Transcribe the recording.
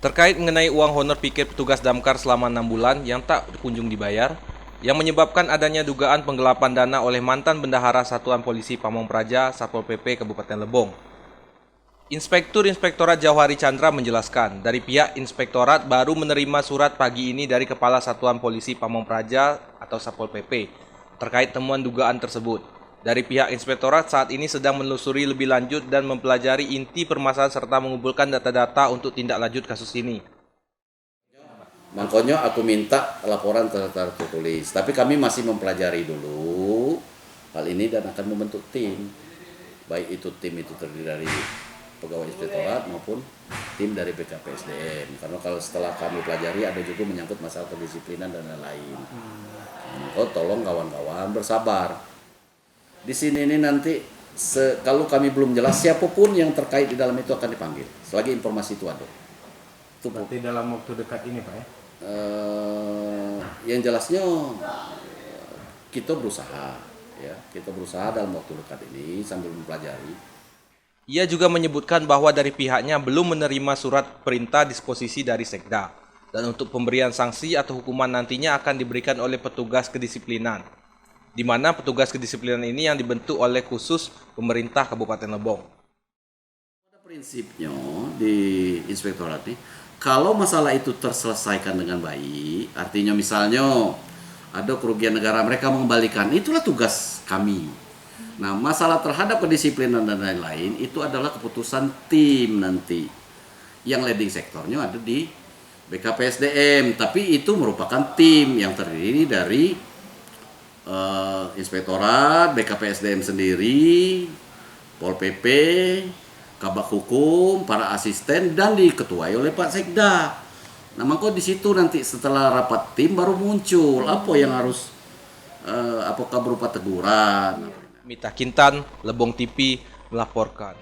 terkait mengenai uang honor piket petugas damkar selama 6 bulan yang tak kunjung dibayar, yang menyebabkan adanya dugaan penggelapan dana oleh mantan bendahara Satuan Polisi Pamong Praja Satpol PP Kabupaten Lebong. Inspektur Inspektorat Jauhari Chandra menjelaskan, dari pihak Inspektorat baru menerima surat pagi ini dari Kepala Satuan Polisi Pamong Praja atau Satpol PP terkait temuan dugaan tersebut. Dari pihak Inspektorat saat ini sedang menelusuri lebih lanjut dan mempelajari inti permasalahan serta mengumpulkan data-data untuk tindak lanjut kasus ini. Makanya aku minta laporan tertulis, tapi kami masih mempelajari dulu hal ini dan akan membentuk tim. Baik itu tim itu terdiri dari pegawai inspektorat maupun tim dari BKPSDM. Karena kalau setelah kami pelajari ada juga menyangkut masalah kedisiplinan dan lain-lain. Oh, tolong kawan-kawan bersabar. Di sini ini nanti kalau kami belum jelas siapapun yang terkait di dalam itu akan dipanggil. Selagi informasi itu ada. Itu berarti dalam waktu dekat ini, Pak ya? Yang jelasnya kita berusaha dalam waktu dekat ini sambil mempelajari. Ia juga menyebutkan bahwa dari pihaknya belum menerima surat perintah disposisi dari Sekda, dan untuk pemberian sanksi atau hukuman nantinya akan diberikan oleh petugas kedisiplinan, di mana petugas kedisiplinan ini yang dibentuk oleh khusus pemerintah Kabupaten Lebong. Pada prinsipnya di inspektorat ini, kalau masalah itu terselesaikan dengan baik, artinya misalnya ada kerugian negara, mereka mengembalikan, itulah tugas kami. Nah, masalah terhadap kedisiplinan dan lain-lain itu adalah keputusan tim nanti. Yang leading sektornya ada di BKPSDM, tapi itu merupakan tim yang terdiri dari inspektorat, BKPSDM sendiri, Pol PP, Kabak Hukum, para asisten, dan diketuai oleh Pak Sekda. Nah, maka di situ nanti setelah rapat tim baru muncul apa yang harus, apakah berupa teguran. Mita Kintan, Lebong TV melaporkan.